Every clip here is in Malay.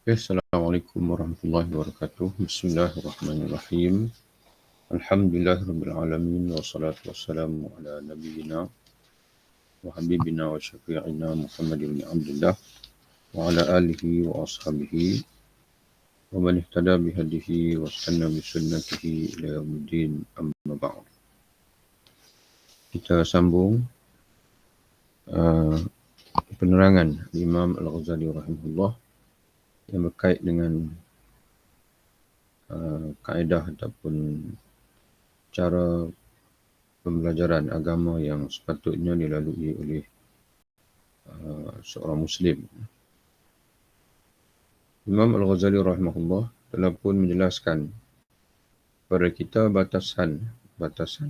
Assalamualaikum warahmatullahi wabarakatuh. Bismillahirrahmanirrahim. Alhamdulillahirabbil alamin wassalatu wassalamu ala nabiyyina wa habibina wa syafi'ina Muhammadin bin Abdullah wa ala alihi wa ashabihi wa man ihtada bihadihi wa istanna bi sunnatihi ila yaumiddin, amma ba'd. Kita sambung penerangan Imam Al-Ghazali rahimahullah yang berkait dengan kaedah ataupun cara pembelajaran agama yang sepatutnya dilalui oleh seorang Muslim. Imam Al-Ghazali rahimahullah telah pun menjelaskan kepada kita batasan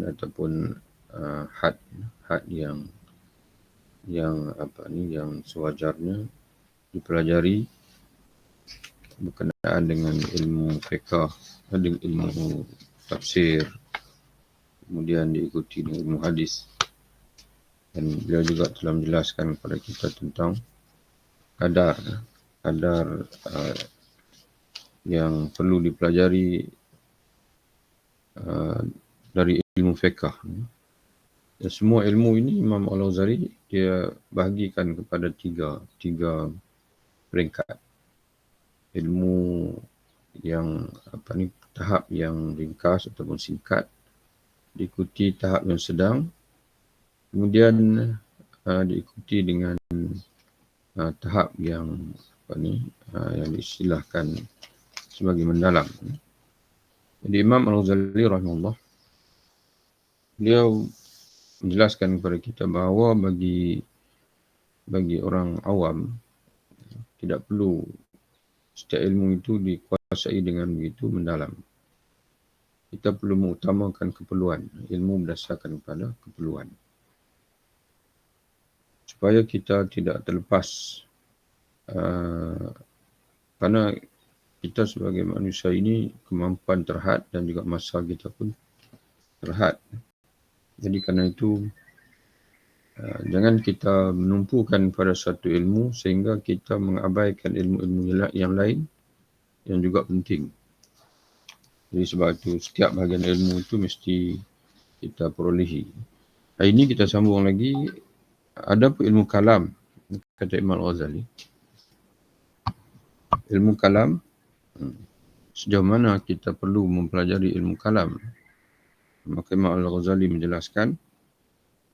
ataupun had yang sewajarnya dipelajari berkenaan dengan ilmu fiqh, dengan ilmu tafsir, kemudian diikuti dengan ilmu hadis. Dan beliau juga telah menjelaskan kepada kita tentang kadar yang perlu dipelajari dari ilmu fiqh. Dan semua ilmu ini Imam Al-Ghazali dia bahagikan kepada tiga peringkat. Ilmu yang tahap yang ringkas ataupun singkat, diikuti tahap yang sedang, kemudian diikuti dengan tahap yang yang diistilahkan sebagai mendalam. Jadi Imam Al-Ghazali rahimahullah beliau menjelaskan kepada kita bahawa bagi orang awam tidak perlu setiap ilmu itu dikuasai dengan begitu mendalam. Kita perlu mengutamakan keperluan, ilmu berdasarkan pada keperluan, supaya kita tidak terlepas kerana kita sebagai manusia ini kemampuan terhad dan juga masa kita pun terhad. Jadi kerana itu jangan kita menumpukan pada satu ilmu sehingga kita mengabaikan ilmu-ilmu yang lain yang juga penting. Jadi sebab itu setiap bahagian ilmu itu mesti kita perolehi. Hari ini kita sambung lagi, ada pun ilmu kalam, kata Imam Al-Ghazali. Ilmu kalam, sejauh mana kita perlu mempelajari ilmu kalam. Maka Imam Al-Ghazali menjelaskan,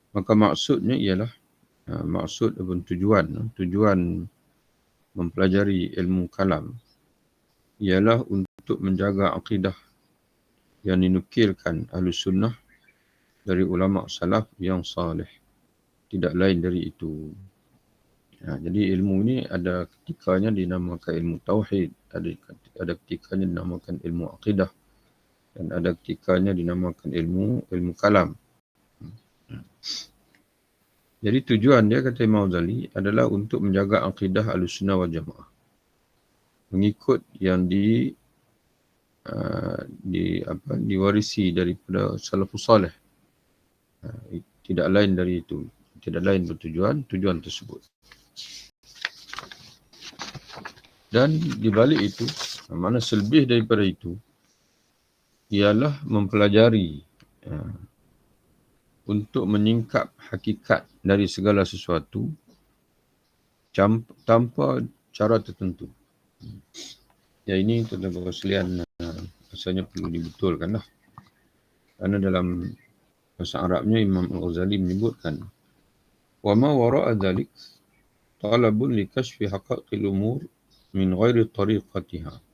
maka maksudnya ialah maksud ataupun tujuan mempelajari ilmu kalam ialah untuk menjaga akidah yang dinukilkan Ahlus Sunnah dari ulama salaf yang salih. Tidak lain dari itu. Jadi ilmu ini ada ketikanya dinamakan ilmu tauhid, ada ketikanya dinamakan ilmu akidah, dan ada ketikanya dinamakan ilmu kalam. Jadi tujuan dia, kata Imam Ghazali, adalah untuk menjaga akidah Ahlussunnah wal Jamaah, mengikut yang diwarisi daripada salafus salih. Tidak lain dari itu, tidak lain bertujuan tersebut. Dan di balik itu, mana selebih daripada itu, ialah mempelajari untuk menyingkap hakikat dari segala sesuatu tanpa cara tertentu. Ya, ini tuan-tuan sekalian, rasanya perlu dibetulkan lah. Kerana dalam bahasa Arabnya Imam Al-Ghazali menyebutkan, wa ma wara'a dhalik talabun li kashfi haqaiqil umur min ghairi tariqatiha.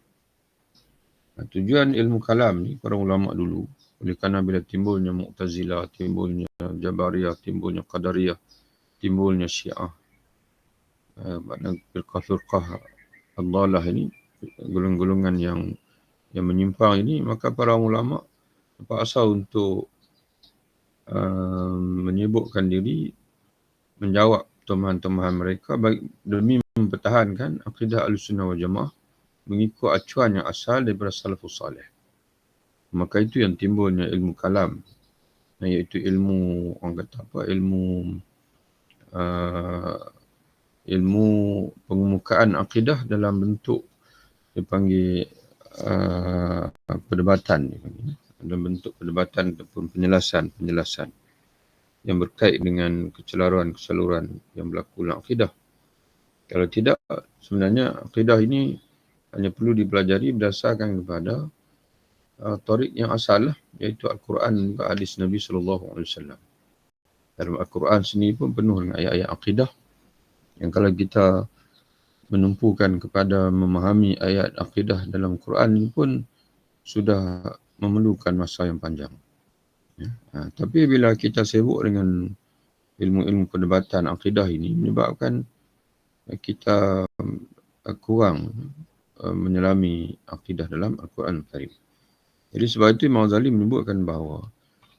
Tujuan ilmu kalam ni para ulama dulu, oleh kerana bila timbulnya Mu'tazilah, timbulnya Jabariyah, timbulnya Qadariyah, timbulnya Syiah, firqah ad-dhalah ini, golongan-golongan yang menyimpang ini, maka para ulama terpaksa untuk menyibukkan diri menjawab tomahan-tomahan mereka demi mempertahankan akidah Ahlussunnah wal Jamaah mengikut acuan yang asal daripada salafus salih. Maka itu yang timbulnya ilmu kalam, iaitu ilmu, orang kata apa, ilmu pengemukaan akidah dalam bentuk dia panggil perdebatan, dia panggil, dalam bentuk perdebatan ataupun penjelasan yang berkait dengan kecelaruan yang berlaku dalam akidah. Kalau tidak, sebenarnya akidah ini hanya perlu dipelajari berdasarkan kepada tarik yang asal lah, iaitu Al-Quran dan hadis Nabi SAW. Dalam Al-Quran sendiri pun penuh dengan ayat-ayat akidah yang kalau kita menumpukan kepada memahami ayat akidah dalam Quran ini pun sudah memerlukan masa yang panjang. Ya. Tapi bila kita sibuk dengan ilmu-ilmu perdebatan akidah ini menyebabkan kita kurang menyelami akidah dalam Al-Quran Al-Karim. Jadi sebab itu Imam Ghazali menyebutkan bahawa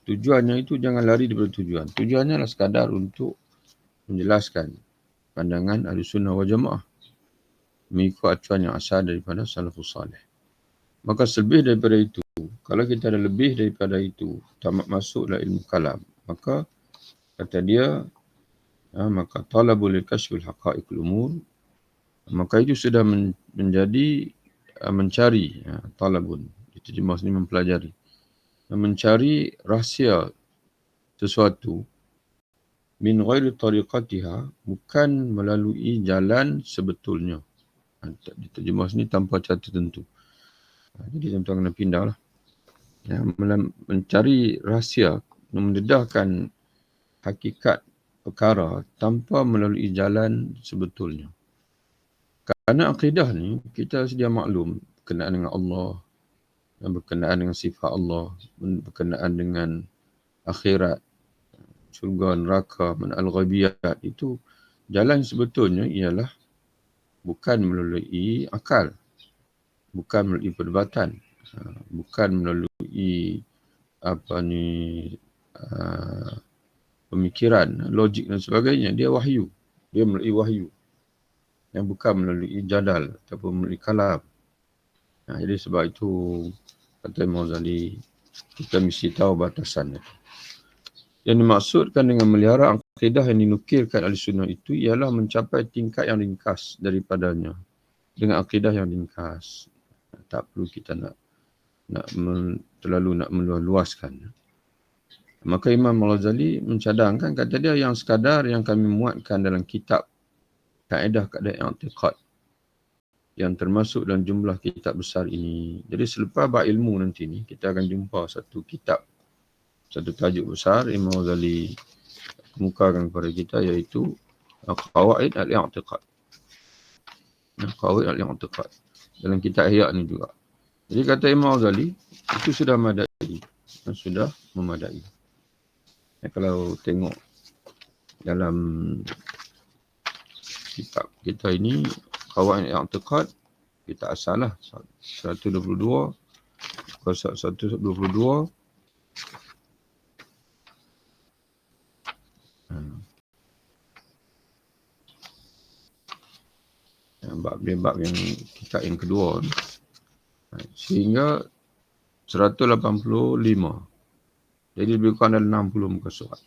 tujuannya itu jangan lari daripada tujuan. Tujuannya adalah sekadar untuk menjelaskan pandangan Ahlussunnah wal Jamaah mengikut acuan yang asal daripada salafus salih. Maka selebih daripada itu, kalau kita ada lebih daripada itu, tamat masuk dalam ilmu kalam, maka kata dia, maka talabul kashfil haqa'iqul umur, maka itu sudah menjadi mencari, talabun, diterjemah sini mempelajari, mencari rahsia sesuatu min ghairi tariqatiha, bukan melalui jalan sebetulnya. Diterjemah sini tanpa cara tertentu. Jadi tuan-tuan kena pindah lah. Ya, mencari rahsia, mendedahkan hakikat perkara tanpa melalui jalan sebetulnya. Kerana akidah ni, kita sedia maklum berkenaan dengan Allah, berkenaan dengan sifat Allah, berkenaan dengan akhirat, syurga, neraka, al-ghaibiyat, itu jalan sebetulnya ialah bukan melalui akal, bukan melalui perdebatan, bukan melalui pemikiran, logik dan sebagainya. Dia wahyu. Dia melalui wahyu. Yang bukan melalui jadal ataupun melalui kalam. Jadi sebab itu kata Imam Ghazali, kita mesti tahu batasan itu. Yang dimaksudkan dengan melihara akidah yang dinukilkan Ahlussunnah itu ialah mencapai tingkat yang ringkas daripadanya dengan akidah yang ringkas. Tak perlu kita terlalu meluaskan. Maka Imam Al-Ghazali mencadangkan, kata dia, yang sekadar yang kami muatkan dalam kitab kaedah-kaedah i'tiqad yang termasuk dalam jumlah kitab besar ini. Jadi selepas berilmu nanti ni, kita akan jumpa satu kitab, satu tajuk besar Imam Ghazali kemukakan kepada kita, iaitu Qawaid al-i'tiqad. Qawaid al-i'tiqad. Dalam kitab Ihya ni juga. Jadi kata Imam Ghazali, itu sudah memadai. Sudah memadai. Kalau tengok dalam kitab kita ini, Qawaid al-i'tiqad, kita asal lah 122, 122. Bab yang kitab yang kedua, sehingga 185. Jadi lebih kurang dalam 60 muka surat.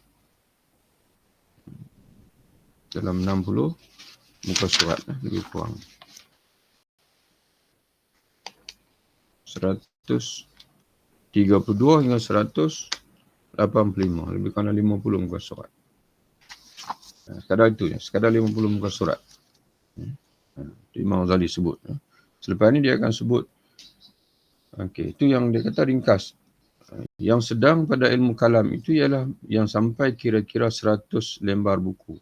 Dalam 60 muka surat lebih kurang. 132 hingga 185. Lebih kurang 50 muka surat. Sekadar itu ya. Sekadar 50 muka surat. Imam Ghazali sebut. Selepas ini dia akan sebut. Itu yang dia kata ringkas. Yang sedang pada ilmu kalam itu ialah yang sampai kira-kira 100 lembar buku.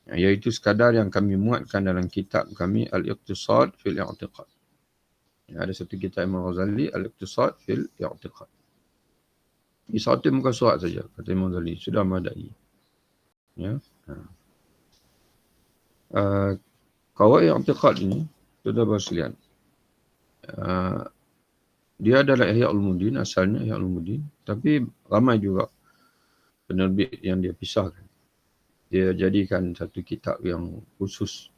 Iaitu sekadar yang kami muatkan dalam kitab kami Al-Iqtisad fil I'tiqad. Ada satu kitab Imam Ghazali, Al-Iqtisad fil I'tiqad. Ini satu muka surat saja, kata Imam Ghazali, sudah memadai. Ya. Qawaid i'tiqad ini, saudara sekalian, dia adalah Ihya Ulumuddin, asalnya Ihya Ulumuddin, tapi ramai juga penerbit yang dia pisahkan. Dia jadikan satu kitab yang khusus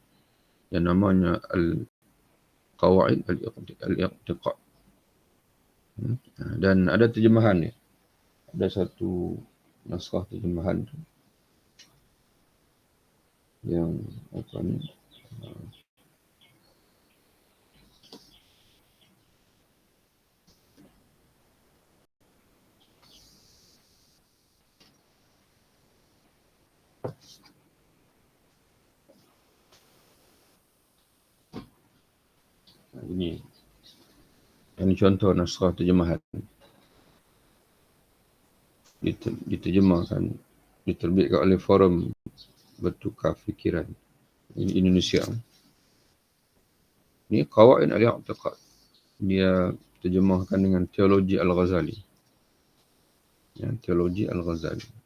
yang namanya Al-Qawaid Al-I'tiqad. Dan ada terjemahan ni. Ada satu naskah terjemahan tu yang apa ni, Ini contoh naskah terjemahan. Diterjemahkan, diterbitkan oleh Forum Bertukar Fikiran Indonesia. Ini Qawaid al-I'tiqad. Dia terjemahkan dengan Teologi Al-Ghazali. Ya, Teologi Al-Ghazali.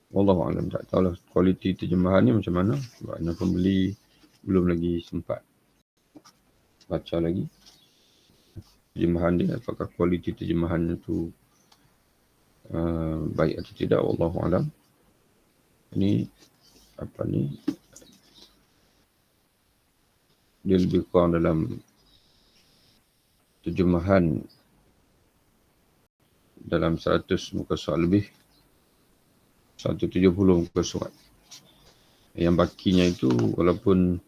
Wallahu a'lam, tak tahulah kualiti terjemahan ni macam mana. Sebab pembeli belum lagi sempat baca lagi terjemahan dia, apakah kualiti terjemahannya tu baik atau tidak, wallahu a'lam. Ini dia lebih kurang dalam terjemahan dalam 100 muka surat lebih, 170 muka surat. Yang bakinya itu walaupun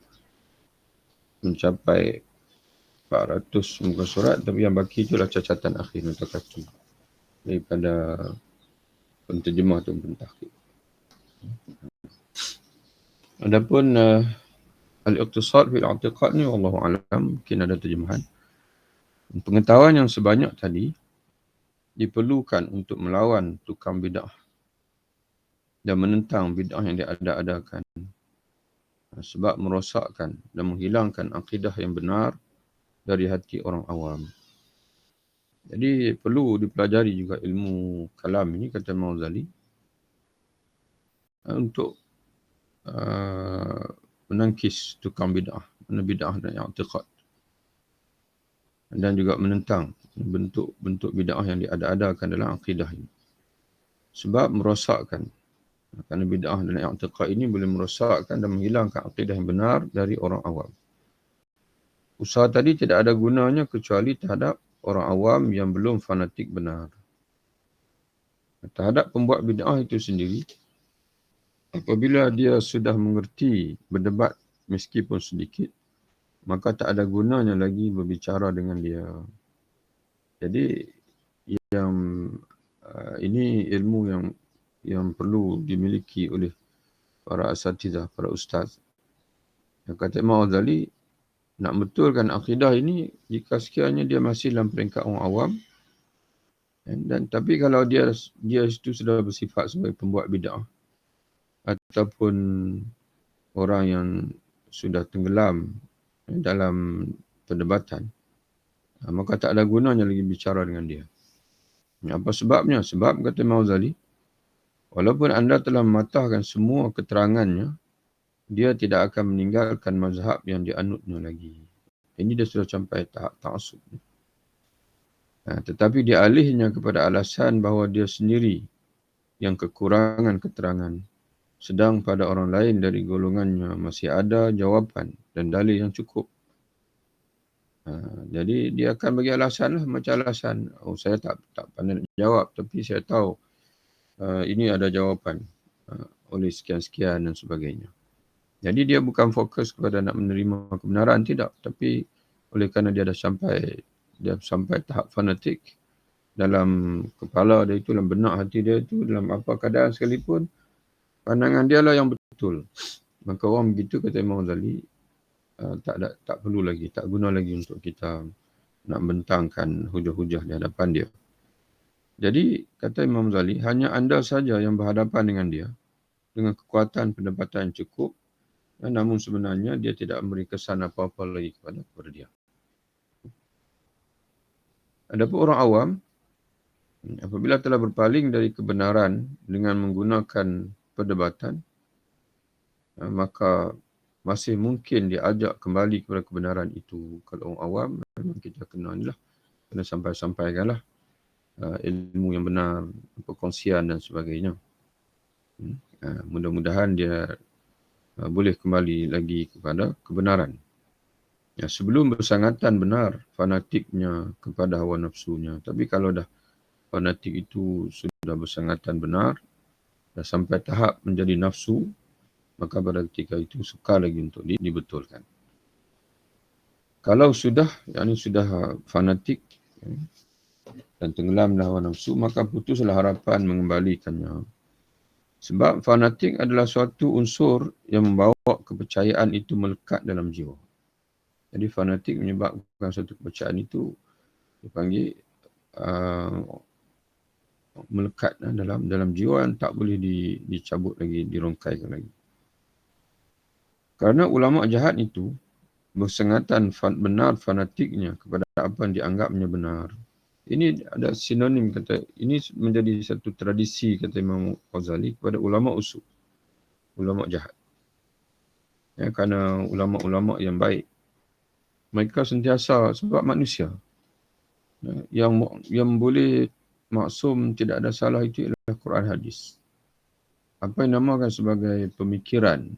mencapai 400 muka surat, tapi yang baki itulah cacatan akhir nota kaki daripada penterjemah atau pentahqiq. Adapun al-iqtisad fil i'tiqad ni wallahu alam, mungkin ada terjemahan. Pengetahuan yang sebanyak tadi diperlukan untuk melawan tukang bid'ah dan menentang bid'ah yang diada-adakan, sebab merosakkan dan menghilangkan akidah yang benar dari hati orang awam. Jadi perlu dipelajari juga ilmu kalam ini, kata Imam Ghazali, untuk menangkis tukang bid'ah, bid'ah dan i'tiqad, dan juga menentang bentuk-bentuk bid'ah yang diada-adakan dalam akidah ini. Sebab merosakkan, kerana bid'ah dan i'tiqad ini boleh merosakkan dan menghilangkan akidah yang benar dari orang awam. Usaha tadi tidak ada gunanya kecuali terhadap orang awam yang belum fanatik benar. Terhadap pembuat bid'ah itu sendiri, apabila dia sudah mengerti berdebat meskipun sedikit, maka tak ada gunanya lagi berbicara dengan dia. Jadi ini ilmu yang perlu dimiliki oleh para asatidzah, para ustaz. Yang kata Imam Ghazali, nak betulkan akidah ini jika sekiranya dia masih dalam peringkat orang awam, dan tapi kalau dia itu sudah bersifat sebagai pembuat bid'ah ataupun orang yang sudah tenggelam dalam perdebatan, maka tak ada gunanya lagi bicara dengan dia. Apa sebabnya? Sebab kata Imam Ghazali, walaupun anda telah mematahkan semua keterangannya, dia tidak akan meninggalkan mazhab yang dianutnya lagi. Ini dia sudah sampai tahap ta'assub. Tetapi dialihnya kepada alasan bahawa dia sendiri yang kekurangan keterangan, sedang pada orang lain dari golongannya masih ada jawapan dan dalil yang cukup. Jadi dia akan bagi alasan lah, macam alasan, saya tak pandai nak jawab, tapi saya tahu ini ada jawapan oleh sekian-sekian dan sebagainya. Jadi dia bukan fokus kepada nak menerima kebenaran, tidak. Tapi oleh kerana dia dah sampai tahap fanatik, dalam kepala dia itu, dalam benak hati dia itu, dalam apa keadaan sekalipun, pandangan dia lah yang betul. Maka orang begitu, kata Imam Ghazali, tak perlu lagi, tak guna lagi untuk kita nak bentangkan hujah-hujah di hadapan dia. Jadi, kata Imam Ghazali, hanya anda saja yang berhadapan dengan dia, dengan kekuatan pendapatan yang cukup, namun sebenarnya dia tidak memberi kesan apa-apa lagi kepada dia. Adapun orang awam, apabila telah berpaling dari kebenaran dengan menggunakan perdebatan, maka masih mungkin diajak kembali kepada kebenaran itu. Kalau orang awam, memang kita kena sampaikanlah ilmu yang benar, perkongsian dan sebagainya. Mudah-mudahan dia boleh kembali lagi kepada kebenaran. Sebelum bersangatan benar fanatiknya kepada hawa nafsunya. Tapi kalau dah fanatik itu sudah bersangatan benar, dah sampai tahap menjadi nafsu, maka pada ketika itu sukar lagi untuk dibetulkan. Kalau sudah fanatik dan tenggelam dalam hawa nafsu, maka putuslah harapan mengembalikannya. Sebab fanatik adalah suatu unsur yang membawa kepercayaan itu melekat dalam jiwa. Jadi fanatik menyebabkan satu kebacaan itu dipanggil melekat dalam jiwa yang tak boleh dicabut lagi, dirongkaikan lagi. Kerana ulama jahat itu bersengatan benar fanatiknya kepada apa yang dianggapnya benar. Ini ada sinonim, kata ini menjadi satu tradisi, kata Imam Ghazali, kepada ulama usul, ulama jahat. Ya, kerana ulama-ulama yang baik, mereka sentiasa, sebab manusia yang boleh maksum tidak ada salah itu ialah Quran hadis. Apa yang dinamakan sebagai pemikiran,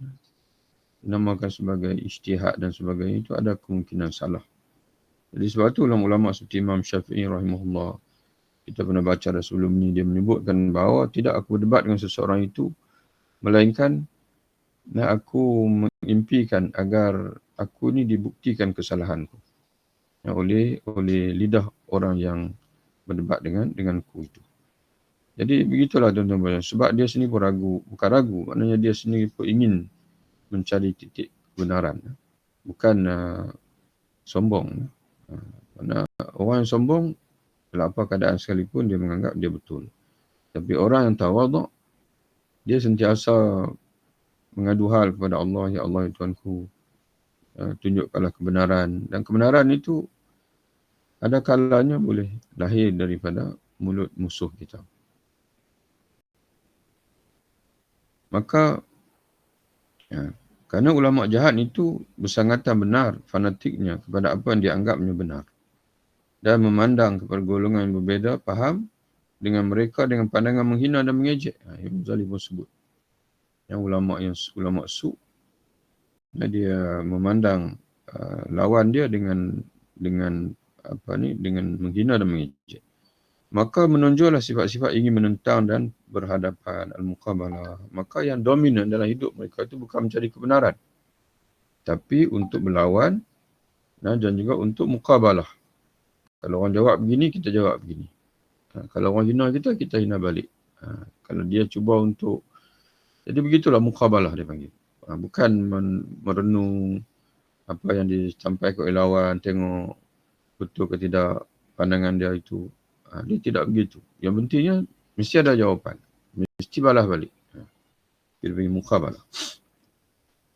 dinamakan sebagai ijtihad dan sebagainya, itu ada kemungkinan salah. Jadi sebab itu ulama-ulama seperti Imam Syafi'i rahimahullah, kita pernah baca dah sebelum ni, dia menyebutkan bahawa tidak aku berdebat dengan seseorang itu, melainkan aku mengimpikan agar aku ni dibuktikan kesalahanku oleh lidah orang yang berdebat denganku itu. Jadi begitulah tuan-tuan. Sebab dia sendiri pun ragu, bukan ragu, maknanya dia sendiri pun ingin mencari titik kebenaran, bukan sombong. Kerana orang yang sombong, dalam apa keadaan sekalipun dia menganggap dia betul. Tapi orang yang tawaduk, dia sentiasa mengadu hal kepada Allah, ya Allah ya Tuanku, tunjukkanlah kebenaran. Dan kebenaran itu ada kalanya boleh lahir daripada mulut musuh kita. Maka kerana ulama jahat itu bersangatan benar fanatiknya kepada apa yang dianggapnya benar, dan memandang kepada golongan yang berbeza faham dengan mereka dengan pandangan menghina dan mengejek. Ibn Ghazali pun sebut yang ulama su', dia memandang lawan dia dengan menghina dan mengejek. Maka menonjollah sifat-sifat ingin menentang dan berhadapan, al-muqabalah. Maka yang dominan dalam hidup mereka itu bukan mencari kebenaran, tapi untuk berlawan dan juga untuk muqabalah. Kalau orang jawab begini, kita jawab begini. Kalau orang hina kita, kita hina balik. Kalau dia cuba untuk... Jadi begitulah muqabalah dia panggil. Bukan merenung apa yang disampaikan oleh lawan, tengok betul ke tidak pandangan dia itu. Dia tidak begitu. Yang pentingnya, mesti ada jawapan. Mesti balas balik. Dia panggil muqabalah.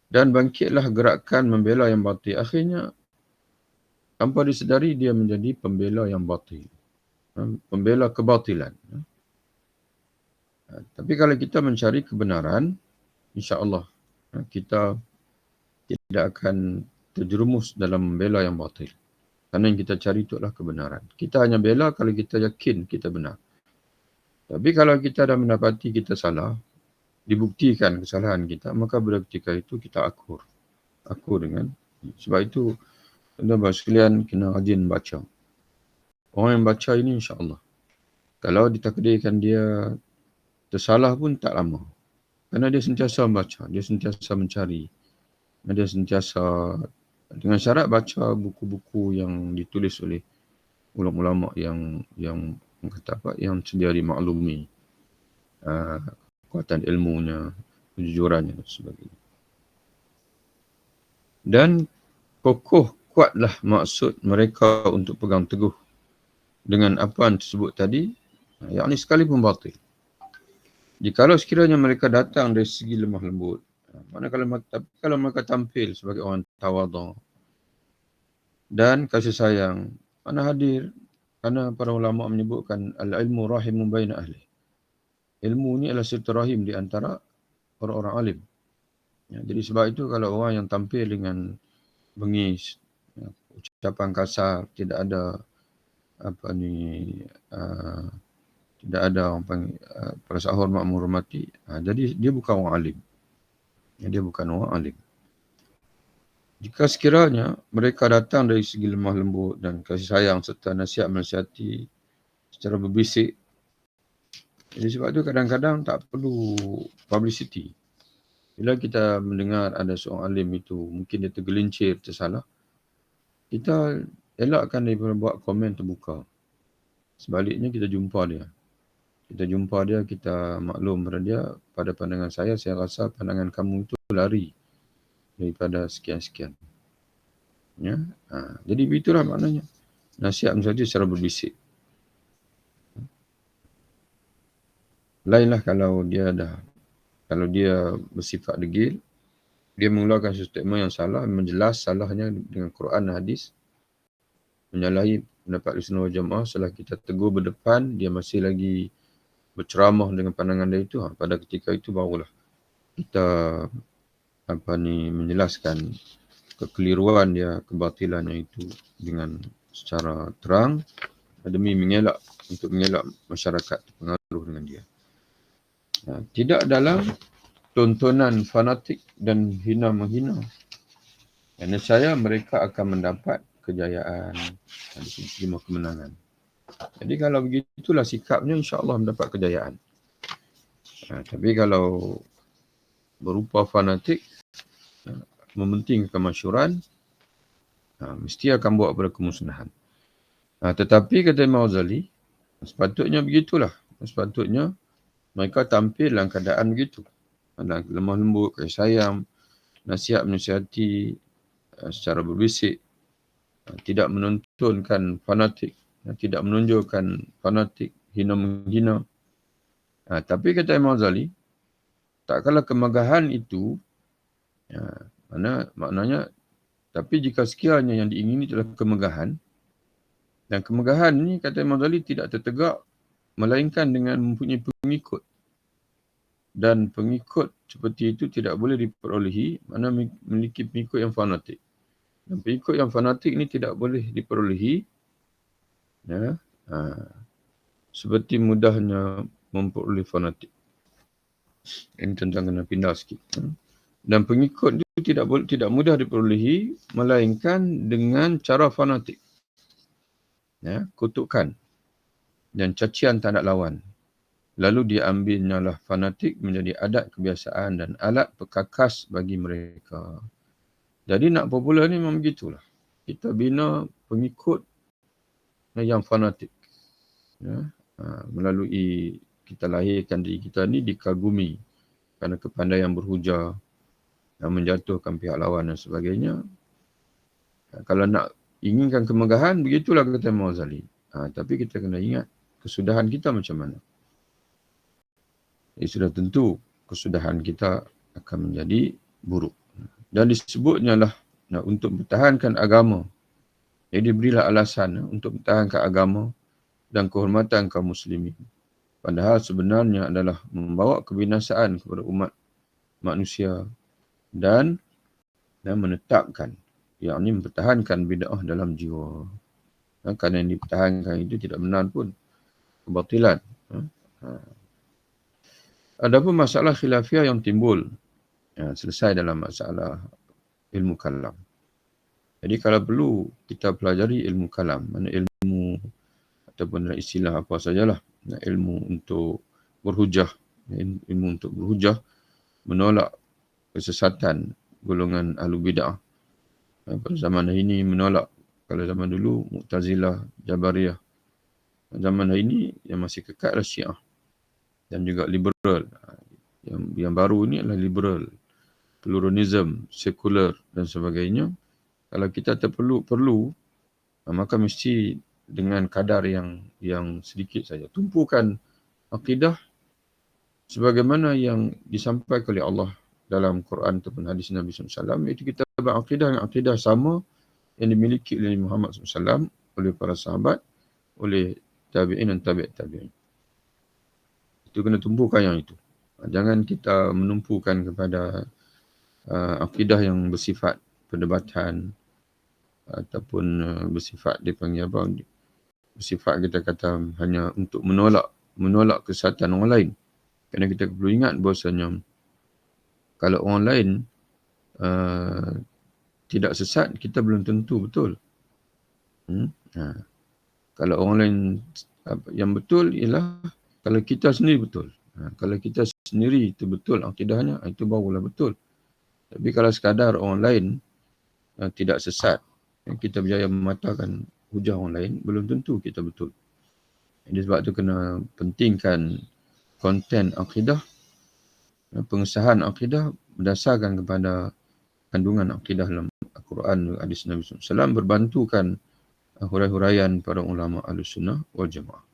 Dan bangkitlah gerakan membela yang batil. Akhirnya, tanpa disedari, dia menjadi pembela yang batil. Pembela kebatilan. Tapi kalau kita mencari kebenaran, insya-Allah kita tidak akan terjerumus dalam membela yang batil. Kerana yang kita cari itu adalah kebenaran. Kita hanya bela kalau kita yakin kita benar. Tapi kalau kita dah mendapati kita salah, dibuktikan kesalahan kita, maka pada ketika itu kita akur. Akur dengan. Sebab itu, tuan-tuan sekalian, kena rajin baca. Orang yang baca ini insya-Allah, kalau ditakdirkan dia tersalah pun tak lama. Kerana dia sentiasa membaca, dia sentiasa mencari. Dia sentiasa dengan syarat baca buku-buku yang ditulis oleh ulama-ulama yang kata apa, yang sedia dimaklumi kekuatan ilmunya, kejujurannya dan sebagainya. Dan kokoh kuatlah maksud mereka untuk pegang teguh dengan apa yang tersebut tadi, yakni sekalipun batil. Jikalau sekiranya mereka datang dari segi lemah lembut, kalau mereka tampil sebagai orang tawadhu dan kasih sayang, mana hadir, kerana para ulama menyebutkan al-ilmu rahimun baina ahli. Ilmu ni adalah silaturahim di antara orang-orang alim. Jadi sebab itu kalau orang yang tampil dengan bengis, ucapan kasar, tidak ada tidak ada orang panggil perasaan hormat menghormati, jadi dia bukan orang alim. Dia bukan orang alim. Jika sekiranya mereka datang dari segi lemah lembut dan kasih sayang serta nasihat menasihati secara berbisik, jadi sebab itu kadang-kadang tak perlu publicity. Bila kita mendengar ada seorang alim itu, mungkin dia tergelincir, tersalah, kita elakkan daripada buat komen terbuka. Sebaliknya kita jumpa dia. Kita maklum pada dia, pada pandangan saya rasa pandangan kamu itu lari daripada sekian-sekian. Ya. Jadi begitulah maknanya. Nasihat saja secara berbisik. Lainlah kalau dia bersifat degil, dia mengeluarkan statement yang salah, menjelas salahnya dengan Quran dan hadis, menyalahi pendapat Ahlussunnah wal Jamaah. Setelah kita tegur berdepan, dia masih lagi berceramah dengan pandangan dia itu, pada ketika itu barulah kita menjelaskan kekeliruan dia, kebatilannya itu dengan secara terang demi mengelak masyarakat terpengaruh dengan dia. Tidak dalam tontonan fanatik dan hina menghina. Dan saya mereka akan mendapat kejayaan dan terima kemenangan. Jadi kalau begitulah sikapnya, insya-Allah mendapat kejayaan. Tapi kalau berupa fanatik, mementingkan kemasyhuran, mesti akan bawa pada kemusnahan. Tetapi kata Imam Ghazali, sepatutnya begitulah. Sepatutnya mereka tampil dalam keadaan begitu. Lemah lembut, kasih sayang, nasihat menasihati secara berbisik, tidak menontonkan fanatik, tidak menunjukkan fanatik, hina menghina. Tapi kata Imam Ghazali, tak kalah kemegahan itu, maknanya, tapi jika sekiranya yang diingini adalah kemegahan, dan kemegahan ini kata Imam Ghazali tidak tertegak melainkan dengan mempunyai pengikut. Dan pengikut seperti itu tidak boleh diperolehi mana memiliki pengikut yang fanatik. Dan pengikut yang fanatik ini tidak boleh diperolehi seperti mudahnya memperoleh fanatik. Ini tentang kena pindah sikit. Dan pengikut itu tidak mudah diperolehi melainkan dengan cara fanatik. Kutukan dan cacian tak ada lawan. Lalu diambilnya lah fanatik menjadi adat kebiasaan dan alat perkakas bagi mereka. Jadi nak popular ni memang begitulah. Kita bina pengikut yang fanatik. Melalui kita lahirkan diri kita ni dikagumi kerana kepandaian berhujah dan menjatuhkan pihak lawan dan sebagainya. Kalau nak inginkan kemegahan, begitulah kata Imam Ghazali. Tapi kita kena ingat kesudahan kita macam mana. Sudah tentu kesudahan kita akan menjadi buruk. Dan disebutnya lah untuk mempertahankan agama. Jadi berilah alasan untuk mempertahankan agama dan kehormatan kaum muslimin. Padahal sebenarnya adalah membawa kebinasaan kepada umat manusia dan menetapkan, yakni mempertahankan bid'ah dalam jiwa. Kerana yang dipertahankan itu tidak benar pun, kebatilan. Adapun masalah khilafiyah yang timbul selesai dalam masalah ilmu kalam. Jadi kalau perlu kita pelajari ilmu kalam, mana ilmu ataupun istilah apa sajalah, ilmu untuk berhujah, menolak kesesatan golongan ahlu bid'ah. Pada zaman ini menolak, kalau zaman dulu Mu'tazilah, Jabariyah. Zaman ini yang masih kekal adalah Syiah dan juga liberal. Yang baru ini adalah liberal, pluralism, sekular dan sebagainya. Kalau kita perlu, maka mesti dengan kadar yang sedikit saja. Tumpukan akidah sebagaimana yang disampaikan oleh Allah dalam Quran ataupun hadis Nabi SAW. Iaitu kita berakidah yang akidah sama yang dimiliki oleh Muhammad SAW, oleh para sahabat, oleh tabi'in dan tabi'in. Itu kena tumpukan yang itu. Jangan kita menumpukan kepada akidah yang bersifat perdebatan ataupun bersifat bersifat kita kata hanya untuk menolak kesesatan orang lain. Kerana kita perlu ingat bahawasanya kalau orang lain tidak sesat, kita belum tentu betul. Kalau orang lain yang betul ialah kalau kita sendiri betul. Kalau kita sendiri itu betul akidahnya, itu barulah betul. Tapi kalau sekadar orang lain tidak sesat, kita berjaya mematahkan hujah orang lain, belum tentu kita betul. Jadi sebab itu kena pentingkan konten akidah, pengesahan akidah berdasarkan kepada kandungan akidah dalam Al-Quran dan hadis Nabi SAW berbantukan huraian para ulama Ahlussunnah wal Jamaah.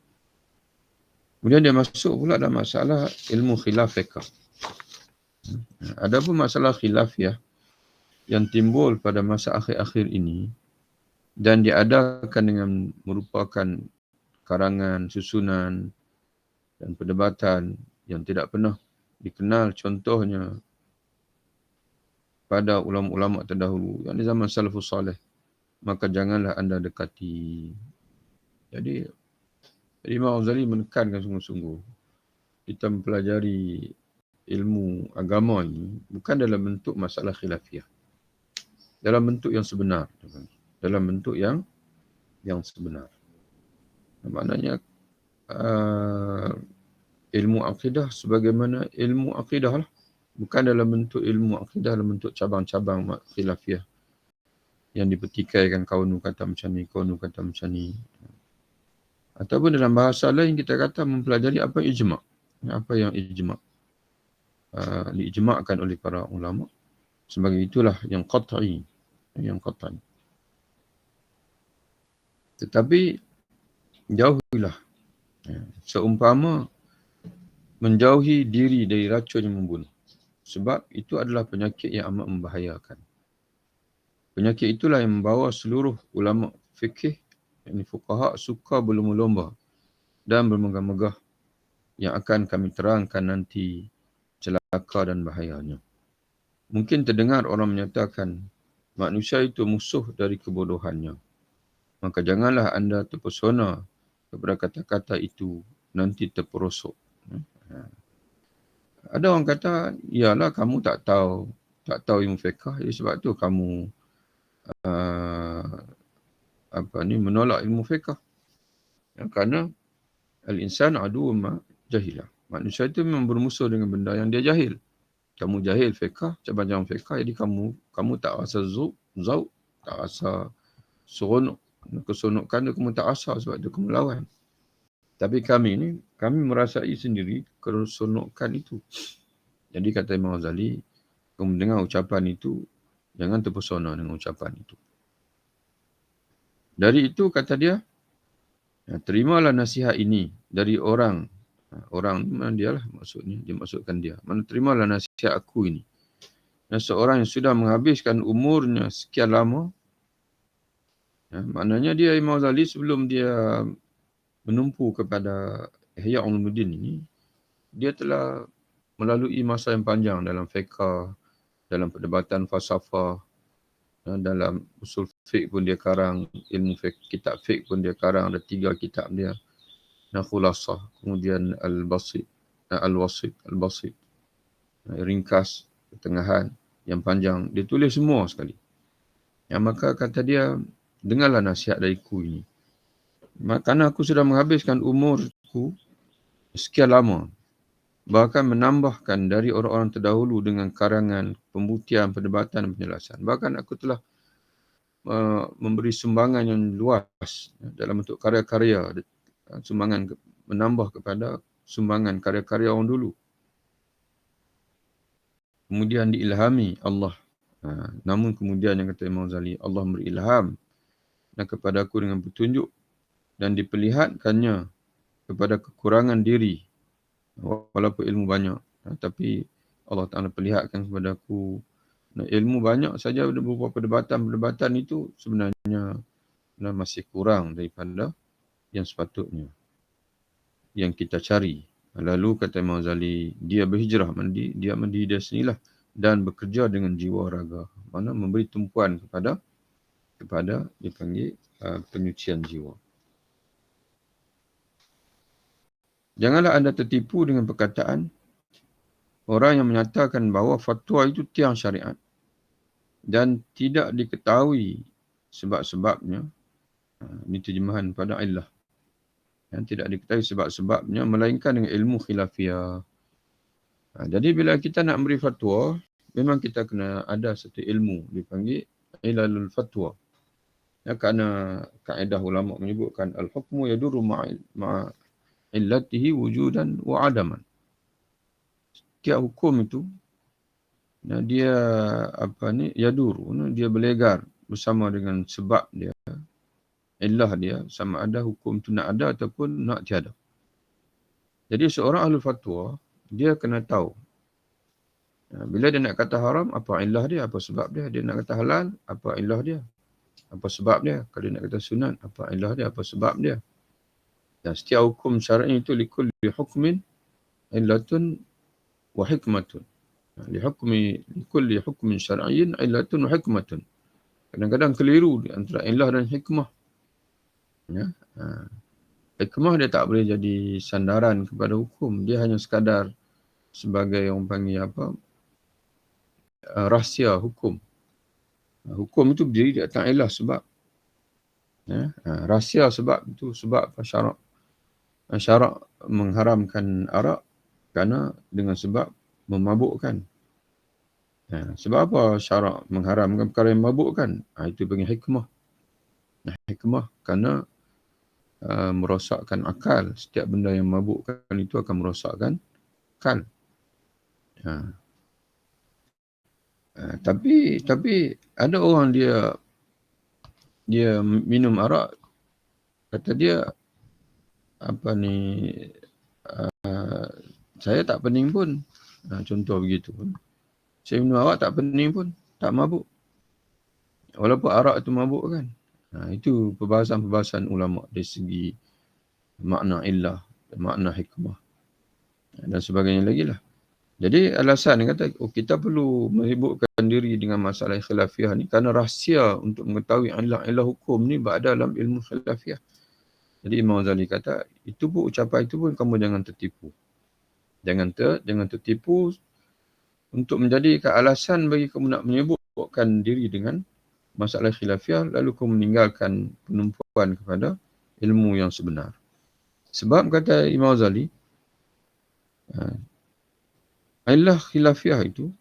Kemudian dia masuk pula dalam masalah ilmu khilaf fiqh. Ada pun masalah khilafiyah yang timbul pada masa akhir-akhir ini dan diadakan dengan merupakan karangan, susunan dan perdebatan yang tidak pernah dikenal contohnya pada ulama-ulama terdahulu yang di zaman salafus salih, maka janganlah anda dekati. Jadi Imam Ghazali menekankan sungguh-sungguh kita mempelajari ilmu agama ini bukan dalam bentuk masalah khilafiyah, dalam bentuk yang sebenar, dalam bentuk yang sebenar. Maknanya ilmu akidah sebagaimana ilmu akidah lah, bukan dalam bentuk ilmu akidah dalam bentuk cabang-cabang khilafiyah yang dipertikaikan kaunu kata macam ni, kaunu kata macam ni. Ataupun dalam bahasa lain kita kata mempelajari apa ijma'. Apa yang ijma'. Diijma'kan oleh para ulama. Sebagai itulah yang qat'i. Yang qat'i. Tetapi jauhilah. Seumpama menjauhi diri dari racun yang membunuh. Sebab itu adalah penyakit yang amat membahayakan. Penyakit itulah yang membawa seluruh ulama fikih, yakni fuqaha, suka berlomba-lomba dan bermegah-megah yang akan kami terangkan nanti celaka dan bahayanya. Mungkin terdengar orang menyatakan manusia itu musuh dari kebodohannya. Maka janganlah anda terpesona kepada kata-kata itu nanti terperosok. Ada orang kata, iyalah kamu tak tahu ilmu fiqh, jadi sebab tu kamu menolak ilmu fiqh. Kerana al-insan adu ma jahilah. Manusia itu memang bermusuh dengan benda yang dia jahil. Kamu jahil fiqh, cabang-cabang fiqh, jadi kamu tak rasa zauq, tak rasa seronok, keseronokan tu kamu tak rasa sebab tu kamu lawan. Tapi kami merasai sendiri keseronokan itu. Jadi kata Imam Ghazali, kamu dengar ucapan itu, jangan terpesona dengan ucapan itu. Dari itu kata dia, terimalah nasihat ini dari orang ni mana dia lah maksudnya, dia maksudkan dia. Mana terimalah nasihat aku ini. Dan seorang yang sudah menghabiskan umurnya sekian lama, maknanya dia Imam Ghazali sebelum dia menumpu kepada Ihya Ulumuddin ini, dia telah melalui masa yang panjang dalam fiqh, dalam perdebatan falsafah, dalam usul fiqh pun dia karang, ilmu fiqh, kitab fiqh pun dia karang, ada 3 kitab dia. Khulasah, kemudian al-basit, ringkas, pertengahan, yang panjang, dia tulis semua sekali. Maka kata dia, dengarlah nasihat dariku ini. Kerana aku sudah menghabiskan umurku sekian lama, bahkan menambahkan dari orang-orang terdahulu dengan karangan, pembuktian, perdebatan dan penjelasan. Bahkan aku telah memberi sumbangan yang luas dalam bentuk karya-karya, sumbangan menambah kepada sumbangan karya-karya orang dulu. Kemudian diilhami Allah. Namun kemudian yang kata Imam Ghazali, Allah memberi ilham kepada aku dengan petunjuk dan diperlihatkannya kepada kekurangan diri. Walaupun ilmu banyak. Tapi Allah Ta'ala perlihatkan kepada aku ilmu banyak saja berupa perdebatan itu sebenarnya masih kurang daripada yang sepatutnya, yang kita cari. Lalu kata Imam Ghazali, dia berhijrah, dia mandi dia sendirilah dan bekerja dengan jiwa raga. Mana memberi tumpuan kepada dipanggil penyucian jiwa. Janganlah anda tertipu dengan perkataan orang yang menyatakan bahawa fatwa itu tiang syariat dan tidak diketahui sebab-sebabnya. Ini terjemahan pada illah. Yang tidak diketahui sebab-sebabnya melainkan dengan ilmu khilafiyah. Jadi bila kita nak beri fatwa, memang kita kena ada satu ilmu dipanggil ilalul fatwa. Kerana kaedah ulama menyebutkan al-hukmu yaduru ma'illatihi wujudan wa adaman. Setiap hukum itu dia dia berlegar bersama dengan sebab dia, illah dia, sama ada hukum tu nak ada ataupun nak tiada. Jadi seorang ahli fatwa, dia kena tahu bila dia nak kata haram, apa illah dia, apa sebab dia. Dia nak kata halal, apa illah dia, apa sebab dia. Kalau dia nak kata sunat, apa illah dia, apa sebab dia. Dan setiap hukum syar'i itu likulli hukmin illatun wa hikmatun. Likulli hukmin syar'iyyin illatun wa hikmatun. Kadang-kadang keliru di antara illah dan hikmah. Ya. Hikmah dia tak boleh jadi sandaran kepada hukum. Dia hanya sekadar sebagai orang panggil rahsia hukum. Hukum itu berdiri di atas illah sebab. Ya. Rahsia sebab itu sebab syarak mengharamkan arak kerana dengan sebab memabukkan. Sebab apa syarak mengharamkan perkara yang memabukkan? Itu bagi hikmah. Hikmah kerana merosakkan akal. Setiap benda yang memabukkan itu akan merosakkan akal. Tapi ada orang dia minum arak, kata dia saya tak pening pun. Contoh begitu. Saya minum arak tak pening pun, tak mabuk. Walaupun arak itu mabuk kan. Itu perbahasan ulama dari segi makna illah, makna hikmah dan sebagainya lagi lah. Jadi alasan dia kata, kita perlu menyibukkan diri dengan masalah khilafiyah ni kerana rahsia untuk mengetahui illah hukum ni berada dalam ilmu khilafiyah. Jadi Imam Ghazali kata, ucapan itu pun kamu jangan tertipu. Jangan tertipu untuk menjadikan alasan bagi kamu nak menyibukkan diri dengan masalah khilafiyah, lalu kamu meninggalkan penumpuan kepada ilmu yang sebenar. Sebab kata Imam Ghazali, illah khilafiyah itu,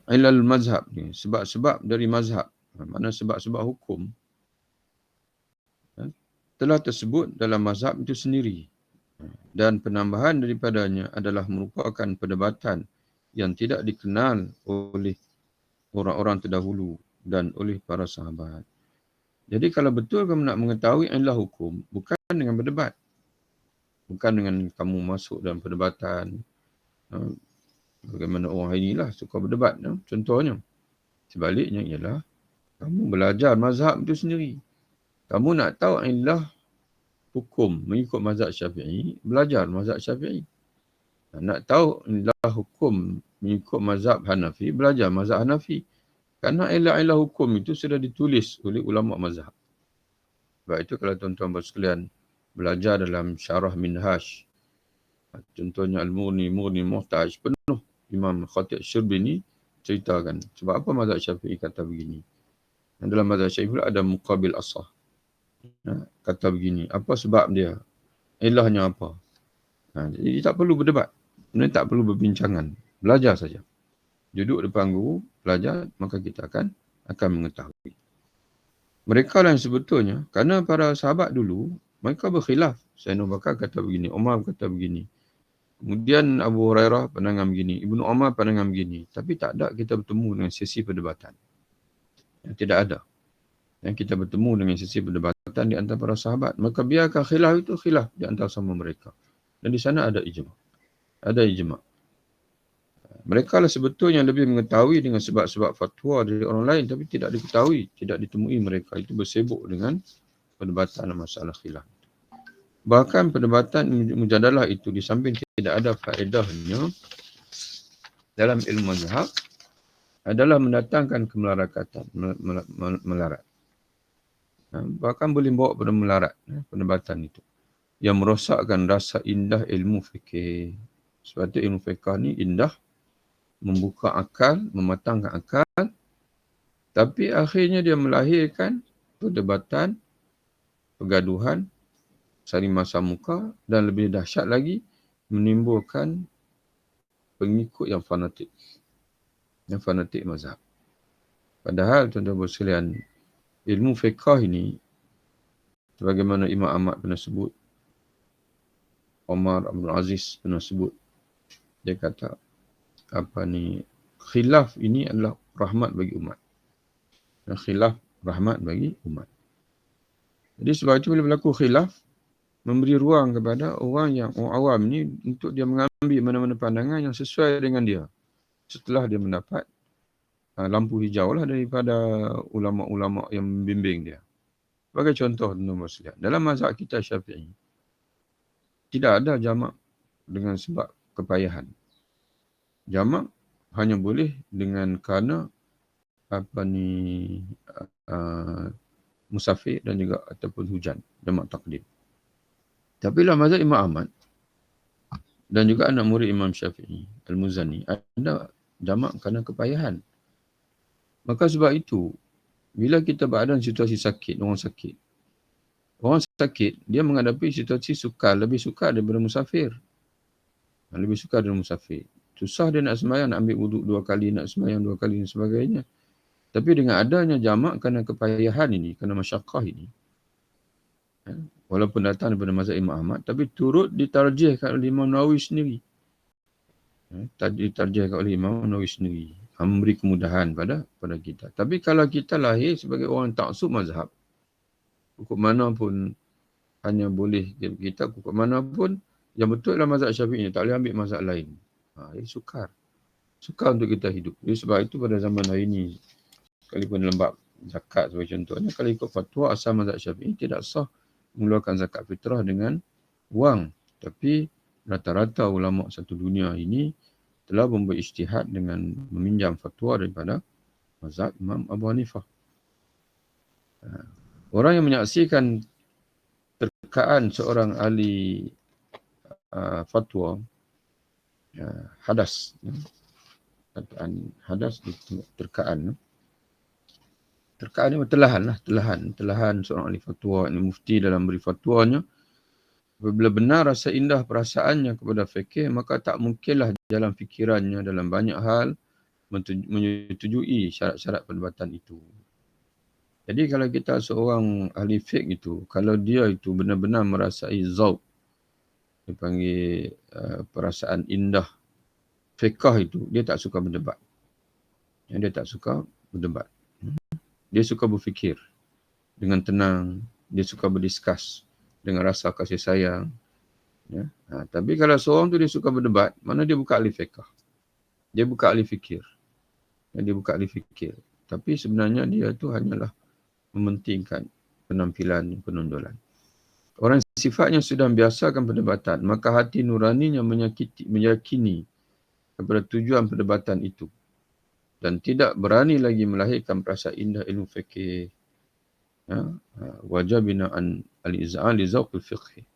ilal mazhab ni, sebab-sebab dari mazhab, makna sebab-sebab hukum, telah tersebut dalam mazhab itu sendiri. Dan penambahan daripadanya adalah merupakan perdebatan yang tidak dikenal oleh orang-orang terdahulu dan oleh para sahabat. Jadi kalau betul kamu nak mengetahui illah hukum, bukan dengan berdebat. Bukan dengan kamu masuk dalam perdebatan. Bagaimana orang hari inilah suka berdebat. Contohnya. Sebaliknya ialah kamu belajar mazhab itu sendiri. Kamu nak tahu illah hukum mengikut mazhab Syafi'i, belajar mazhab Syafi'i. Nak tahu illah hukum mengikut mazhab Hanafi, belajar mazhab Hanafi. Kerana illah hukum itu sudah ditulis oleh ulama mazhab. Sebab itu kalau tuan-tuan sekalian belajar dalam syarah Minhaj, contohnya Al-Mughni, Muhtaj, penuh Imam Khatib Syurbini ceritakan sebab apa mazhab Syafi'i kata begini. Dalam mazhab Syafi'i pula ada muqabil asah. Kata begini, apa sebab dia? Ilahnya apa? Jadi tak perlu berdebat. Sebenarnya tak perlu berbincangan. Belajar saja. Duduk depan guru, belajar, maka kita akan mengetahui. Mereka lah yang sebetulnya, kerana para sahabat dulu, mereka berkhilaf. Sayyidina Abu Bakar kata begini, Umar kata begini. Kemudian Abu Hurairah pandangan begini, Ibnu Umar pandangan begini. Tapi tak ada kita bertemu dengan sesi perdebatan. Tidak ada. Yang kita bertemu dengan sesi perdebatan di antara para sahabat. Maka biarkan khilaf itu khilaf di antara sama mereka. Dan di sana ada ijma'. Ada ijma'. Mereka lah sebetulnya lebih mengetahui dengan sebab-sebab fatwa dari orang lain. Tapi tidak diketahui, tidak ditemui mereka. Itu bersibuk dengan perdebatan masalah khilaf. Bahkan perdebatan mujadalah itu di samping tidak ada faedahnya dalam ilmu mazhab adalah mendatangkan kemelaratan, melarat. Bahkan boleh bawa pada melarat perdebatan itu. Yang merosakkan rasa indah ilmu fikih. Sebab itu ilmu fikih ni indah, membuka akal, mematangkan akal. Tapi akhirnya dia melahirkan perdebatan, pergaduhan, saling masa muka dan lebih dahsyat lagi menimbulkan pengikut yang fanatik. Yang fanatik mazhab. Padahal tuan-tuan sekalian, ilmu fiqh ini sebagaimana Imam Ahmad pernah sebut, Umar Abdul Aziz pernah sebut, dia kata khilaf ini adalah rahmat bagi umat. Dan khilaf rahmat bagi umat. Jadi sebab itu bila berlaku khilaf, memberi ruang kepada orang awam ni untuk dia mengambil mana-mana pandangan yang sesuai dengan dia. Setelah dia mendapat lampu hijau lah daripada ulama-ulama yang membimbing dia. Sebagai contoh, tuan-tuan sekalian, dalam mazhab kita Syafi'i, tidak ada jamak dengan sebab kepayahan. Jamak hanya boleh dengan kerana musafir dan juga ataupun hujan, jamak takdim. Tapi dalam mazhab Imam Ahmad dan juga anak murid Imam Syafi'i, Al-Muzani, ada jamak kerana kepayahan. Maka sebab itu, bila kita berada dalam situasi sakit, orang sakit, dia menghadapi situasi sukar, lebih sukar daripada musafir. Lebih sukar daripada musafir. Susah dia nak sembahyang, nak ambil wuduk 2 kali, nak sembahyang 2 kali dan sebagainya. Tapi dengan adanya jamak kerana kepayahan ini, kerana masyaqqah ini, walaupun datang daripada mazhab Imam Ahmad, tapi turut ditarjihkan oleh Imam Nawawi sendiri. Ditarjihkan oleh Imam Nawawi sendiri. Memberi kemudahan pada kita. Tapi kalau kita lahir sebagai orang taksub mazhab, hukum mana pun hanya boleh kita hukum mana pun yang betul adalah mazhab Syafi'i, tak boleh ambil mazhab lain. Ini sukar untuk kita hidup. Jadi sebab itu pada zaman hari ini, sekalipun dalam bab zakat sebagai contohnya, kalau ikut fatwa asal mazhab Syafi'i, tidak sah mengeluarkan zakat fitrah dengan wang. Tapi rata-rata ulama satu dunia ini telah membuat ijtihad dengan meminjam fatwa daripada mazhab Imam Abu Hanifah. Orang yang menyaksikan terkaan seorang ahli fatwa hadas, hadas itu terkaan ni telahan seorang ahli fatwa, ini mufti dalam beri fatwanya. Apabila benar rasa indah perasaannya kepada fikih, maka tak mungkinlah dalam fikirannya dalam banyak hal menyetujui syarat-syarat perdebatan itu. Jadi kalau kita seorang ahli fiqh itu, kalau dia itu benar-benar merasai zauq, dipanggil perasaan indah fiqh itu, dia tak suka berdebat. Dia suka berfikir dengan tenang, dia suka berdiskus dengan rasa kasih sayang. Tapi kalau seorang tu dia suka berdebat, mana dia bukan ahli fiqh. Dia bukan ahli fikir. Tapi sebenarnya dia tu hanyalah mementingkan penampilan, penondolan. Orang sifatnya sudah membiasakan perdebatan, maka hati nuraninya meyakini kepada tujuan perdebatan itu dan tidak berani lagi melahirkan perasaan indah ilmu fikih. Wajabina an al-iz'an li zawqil fiqh.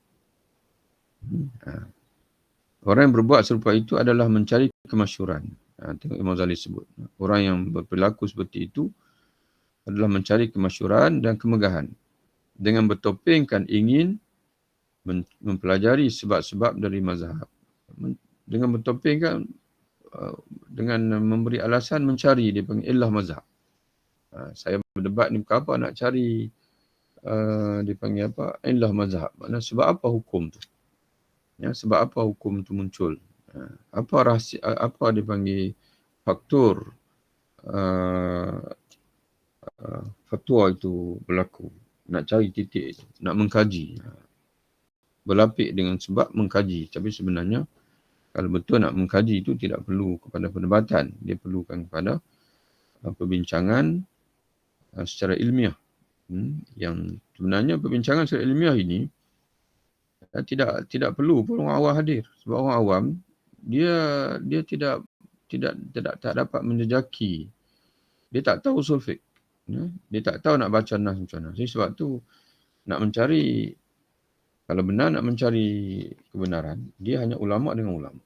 Orang yang berbuat serupa itu adalah mencari kemasyhuran. Tengok Imam Ghazali sebut. Orang yang berperilaku seperti itu adalah mencari kemasyhuran dan kemegahan dengan bertopengkan ingin mempelajari sebab-sebab dari mazhab. Dengan bertopengkan, dengan memberi alasan mencari, dia panggil illah mazhab. Saya berdebat ni bukan apa, nak cari dia panggil apa, illah mazhab. Maksudnya sebab apa hukum tu? Sebab apa hukum tu muncul? Apa rahsia, apa dia panggil faktor fatwa itu berlaku? Nak cari titik itu, nak mengkaji. Berlapik dengan sebab mengkaji. Tapi sebenarnya kalau betul nak mengkaji itu tidak perlu kepada perdebatan. Dia perlukan kepada perbincangan secara ilmiah. Yang sebenarnya perbincangan secara ilmiah ini tidak perlu pun orang awam hadir. Sebab orang awam dia tak dapat menjejaki. Dia tak tahu usul fiqh. Dia tak tahu nak baca nas macam mana. Jadi sebab tu nak mencari, kalau benar nak mencari kebenaran, dia hanya ulama dengan ulama.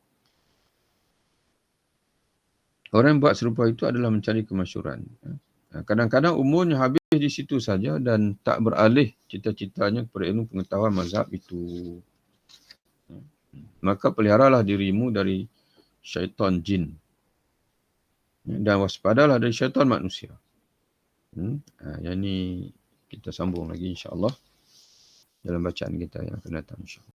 Orang yang buat serupa itu adalah mencari kemasyhuran. Kadang-kadang umurnya habis di situ saja dan tak beralih cita-citanya kepada ilmu pengetahuan mazhab itu. Maka peliharalah dirimu dari syaitan jin. Dan waspadalah dari syaitan manusia. Yang ini kita sambung lagi insya-Allah dalam bacaan kita yang akan datang insya-Allah.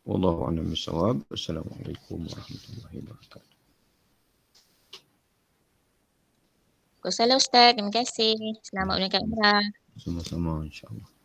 Wallahu a'lam bishawab. Assalamualaikum warahmatullahi wabarakatuh. Waalaikumsalam Ustaz. Terima kasih. Selamat menunaikan umrah. Sama-sama insya-Allah.